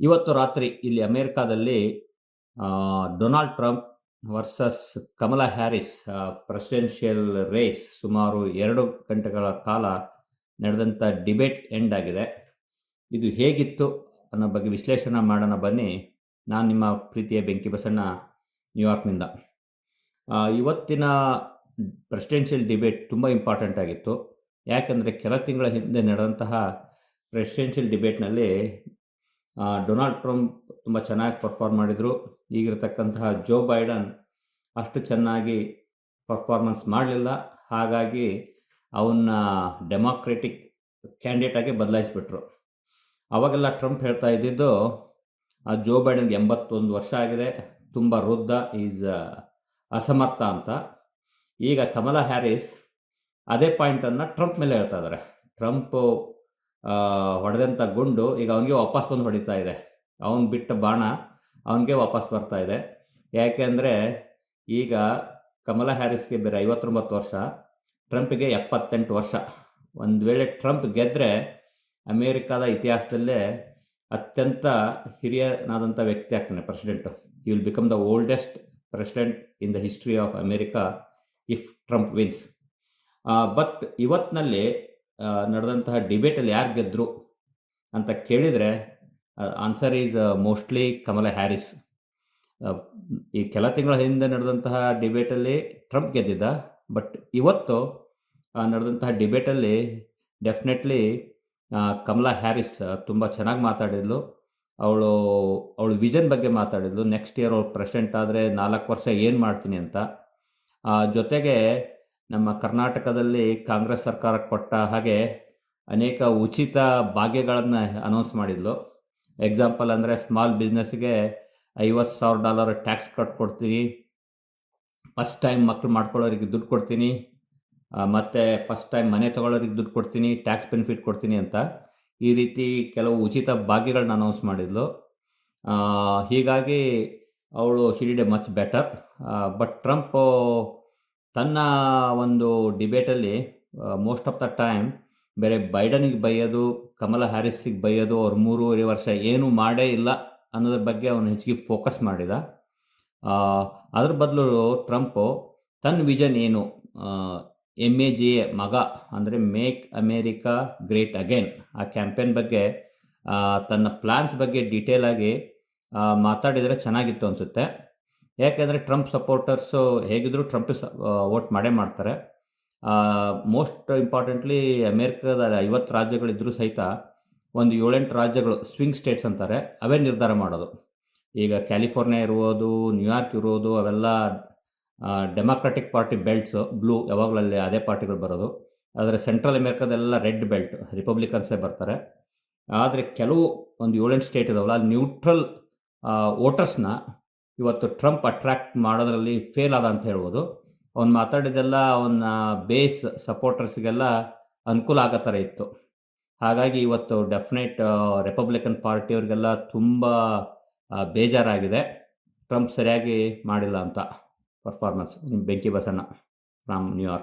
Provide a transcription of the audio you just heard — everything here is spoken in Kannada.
ಇವತ್ತು ರಾತ್ರಿ ಇಲ್ಲಿ ಅಮೆರಿಕಾದಲ್ಲಿ Donald Trump versus Kamala Harris presidential race ಸುಮಾರು 2 ಗಂಟೆಗಳ ಕಾಲ ನಡೆದಂಥ ಡಿಬೇಟ್ ಎಂಡ್ ಆಗಿದೆ. ಇದು ಹೇಗಿತ್ತು ಅನ್ನೋ ಬಗ್ಗೆ ವಿಶ್ಲೇಷಣೆ ಮಾಡೋಣ ಬನ್ನಿ. ನಾನು ನಿಮ್ಮ ಪ್ರೀತಿಯ ಬೆಂಕಿ ಬಸಣ್ಣ, ನ್ಯೂಯಾರ್ಕ್ನಿಂದ. ಇವತ್ತಿನ ಪ್ರೆಸಿಡೆನ್ಷಿಯಲ್ ಡಿಬೇಟ್ ತುಂಬ ಇಂಪಾರ್ಟೆಂಟ್ ಆಗಿತ್ತು. ಯಾಕಂದರೆ ಕೆಲ ತಿಂಗಳ ಹಿಂದೆ ನಡೆದಂತಹ ಪ್ರೆಸಿಡೆನ್ಷಿಯಲ್ ಡಿಬೇಟ್ನಲ್ಲಿ ಡೊನಾಲ್ಡ್ ಟ್ರಂಪ್ ತುಂಬ ಚೆನ್ನಾಗಿ ಪರ್ಫಾರ್ಮ್ ಮಾಡಿದರು. ಈಗಿರತಕ್ಕಂತಹ ಜೋ ಬೈಡನ್ ಅಷ್ಟು ಚೆನ್ನಾಗಿ ಪರ್ಫಾರ್ಮೆನ್ಸ್ ಮಾಡಲಿಲ್ಲ. ಹಾಗಾಗಿ ಅವನ್ನ ಡೆಮಾಕ್ರೆಟಿಕ್ ಕ್ಯಾಂಡಿಡೇಟ್ ಆಗಿ ಬದಲಾಯಿಸಿಬಿಟ್ರು. ಅವಾಗೆಲ್ಲ ಟ್ರಂಪ್ ಹೇಳ್ತಾ ಇದ್ದಿದ್ದು ಜೋ ಬೈಡನ್ಗೆ 81 ವರ್ಷ ಆಗಿದೆ, ತುಂಬ ವೃದ್ಧ, ಈಸ್ ಅಸಮರ್ಥ ಅಂತ. ಈಗ ಕಮಲಾ ಹ್ಯಾರಿಸ್ ಅದೇ ಪಾಯಿಂಟನ್ನು ಟ್ರಂಪ್ ಮೇಲೆ ಹೇಳ್ತಾ ಇದ್ದಾರೆ. ಟ್ರಂಪ್ ಹೊಡೆದಂಥ ಗುಂಡು ಈಗ ಅವನಿಗೆ ವಾಪಸ್ ಬಂದು ಹೊಡಿತಾ ಇದೆ. ಅವನು ಬಿಟ್ಟ ಬಾಣ ಅವನಿಗೆ ವಾಪಸ್ ಬರ್ತಾ ಇದೆ. ಯಾಕೆಂದರೆ ಈಗ ಕಮಲಾ ಹ್ಯಾರಿಸ್ಗೆ ಬೇರೆ 59 ವರ್ಷ, ಟ್ರಂಪಿಗೆ 78 ವರ್ಷ. ಒಂದು ವೇಳೆ ಟ್ರಂಪ್ ಗೆದ್ದರೆ ಅಮೇರಿಕಾದ ಇತಿಹಾಸದಲ್ಲೇ ಅತ್ಯಂತ ಹಿರಿಯನಾದಂಥ ವ್ಯಕ್ತಿ ಆಗ್ತಾನೆ president. He will become the oldest president in the history of America if Trump wins. But ಇವತ್ತಿನಲ್ಲಿ ನಡೆದಂತಹ ಡಿಬೇಟಲ್ಲಿ ಯಾರು ಗೆದ್ದರು ಅಂತ ಕೇಳಿದರೆ answer is mostly Kamala Harris. ಈ ಕೆಲ ತಿಂಗಳ ಹಿಂದೆ ನಡೆದಂತಹ ಡಿಬೇಟಲ್ಲಿ ಟ್ರಂಪ್ ಗೆದ್ದಿದ್ದ, ಬಟ್ ಇವತ್ತು ನಡೆದಂತಹ ಡಿಬೇಟಲ್ಲಿ ಡೆಫಿನೆಟ್ಲಿ ಕಮಲಾ ಹ್ಯಾರಿಸ್ ತುಂಬ ಚೆನ್ನಾಗಿ ಮಾತಾಡಿದ್ಲು. ಅವಳು ವಿಷನ್ ಬಗ್ಗೆ ಮಾತಾಡಿದ್ಲು. ನೆಕ್ಸ್ಟ್ ಇಯರ್ ಅವಳು ಪ್ರೆಸಿಡೆಂಟ್ ಆದರೆ 4 ವರ್ಷ ಏನು ಮಾಡ್ತೀನಿ ಅಂತ. ಜೊತೆಗೆ ನಮ್ಮ ಕರ್ನಾಟಕದಲ್ಲಿ ಕಾಂಗ್ರೆಸ್ ಸರ್ಕಾರ ಕೊಟ್ಟ ಹಾಗೆ ಅನೇಕ ಉಚಿತ ಭಾಗ್ಯಗಳನ್ನು ಅನೌನ್ಸ್ ಮಾಡಿದ್ಲು. ಎಕ್ಸಾಂಪಲ್ ಅಂದರೆ ಸ್ಮಾಲ್ ಬಿಸ್ನೆಸ್ಗೆ $50,000 ಟ್ಯಾಕ್ಸ್ ಕಟ್ ಕೊಡ್ತೀನಿ, ಫಸ್ಟ್ ಟೈಮ್ ಮಕ್ಕಳು ಮಾಡ್ಕೊಳ್ಳೋರಿಗೆ ದುಡ್ಡು ಕೊಡ್ತೀನಿ, ಮತ್ತು ಫಸ್ಟ್ ಟೈಮ್ ಮನೆ ತೊಗೊಳ್ಳೋರಿಗೆ ದುಡ್ಡು ಕೊಡ್ತೀನಿ, ಟ್ಯಾಕ್ಸ್ ಬೆನಿಫಿಟ್ ಕೊಡ್ತೀನಿ ಅಂತ ಈ ರೀತಿ ಕೆಲವು ಉಚಿತ ಭಾಗ್ಯಗಳನ್ನ ಅನೌನ್ಸ್ ಮಾಡಿದ್ಲು. ಹೀಗಾಗಿ ಅವಳು she did A much better. But Trump ತನ್ನ ಒಂದು ಡಿಬೇಟಲ್ಲಿ ಮೋಸ್ಟ್ ಆಫ್ ದ ಟೈಮ್ ಬೇರೆ ಬೈಡನಿಗೆ ಬೈಯೋದು, ಕಮಲಾ ಹ್ಯಾರಿಸ್ಸಿಗೆ ಬೈಯೋದು, ಅವ್ರು 3.5 ವರ್ಷ ಏನೂ ಮಾಡೇ ಇಲ್ಲ ಅನ್ನೋದ್ರ ಬಗ್ಗೆ ಅವನು ಹೆಚ್ಚಿಗೆ ಫೋಕಸ್ ಮಾಡಿದ. ಅದ್ರ ಬದಲು ಟ್ರಂಪು ತನ್ನ ವಿಷನ್ ಏನು, MAGA ಮಗ ಅಂದರೆ ಮೇಕ್ ಅಮೇರಿಕಾ ಗ್ರೇಟ್ ಅಗೇನ್, ಆ ಕ್ಯಾಂಪೇನ್ ಬಗ್ಗೆ ತನ್ನ ಪ್ಲ್ಯಾನ್ಸ್ ಬಗ್ಗೆ ಡೀಟೇಲಾಗಿ ಮಾತಾಡಿದರೆ ಚೆನ್ನಾಗಿತ್ತು ಅನಿಸುತ್ತೆ. ಯಾಕೆಂದರೆ ಟ್ರಂಪ್ ಸಪೋರ್ಟರ್ಸು ಹೇಗಿದ್ದರೂ ಟ್ರಂಪಿಗೆ ವೋಟ್ ಮಾಡೇ ಮಾಡ್ತಾರೆ. ಮೋಸ್ಟ್ ಇಂಪಾರ್ಟೆಂಟ್ಲಿ ಅಮೇರಿಕಾದ 50 ರಾಜ್ಯಗಳಿದ್ದರೂ ಸಹಿತ ಒಂದು 7-8 ರಾಜ್ಯಗಳು ಸ್ವಿಂಗ್ ಸ್ಟೇಟ್ಸ್ ಅಂತಾರೆ, ಅವೇ ನಿರ್ಧಾರ ಮಾಡೋದು. ಈಗ ಕ್ಯಾಲಿಫೋರ್ನಿಯಾ ಇರ್ಬೋದು, ನ್ಯೂಯಾರ್ಕ್ ಇರ್ಬೋದು, ಅವೆಲ್ಲ ಡೆಮಾಕ್ರೆಟಿಕ್ ಪಾರ್ಟಿ ಬೆಲ್ಟ್ಸು, ಬ್ಲೂ, ಯಾವಾಗಲಲ್ಲಿ ಅದೇ ಪಾರ್ಟಿಗಳು ಬರೋದು. ಆದರೆ ಸೆಂಟ್ರಲ್ ಅಮೇರಿಕಾದೆಲ್ಲ ರೆಡ್ ಬೆಲ್ಟ್, ರಿಪಬ್ಲಿಕನ್ಸೇ ಬರ್ತಾರೆ. ಆದರೆ ಕೆಲವು ಒಂದು 7-8 ಸ್ಟೇಟ್ ಇದಾವಲ್ಲ, ಅಲ್ಲಿ ನ್ಯೂಟ್ರಲ್ ವೋಟರ್ಸ್ನ ಇವತ್ತು ಟ್ರಂಪ್ ಅಟ್ರ್ಯಾಕ್ಟ್ ಮಾಡೋದ್ರಲ್ಲಿ ಫೇಲ್ ಆದ ಅಂತ ಹೇಳ್ಬೋದು. ಅವ್ನು ಮಾತಾಡಿದ್ದೆಲ್ಲ ಅವನ ಬೇಸ್ ಸಪೋರ್ಟರ್ಸ್ಗೆಲ್ಲ ಅನುಕೂಲ ಆಗೋ ಥರ ಇತ್ತು. ಹಾಗಾಗಿ ಇವತ್ತು ಡೆಫಿನೆಟ್ ರಿಪಬ್ಲಿಕನ್ ಪಾರ್ಟಿಯವ್ರಿಗೆಲ್ಲ ತುಂಬ ಬೇಜಾರಾಗಿದೆ, ಟ್ರಂಪ್ ಸರಿಯಾಗಿ ಮಾಡಿಲ್ಲ ಅಂತ ಪರ್ಫಾರ್ಮೆನ್ಸ್. ಬೆಂಕಿ ಬಸಣ್ಣ ಫ್ರಮ್ ನ್ಯೂಯಾರ್ಕ್.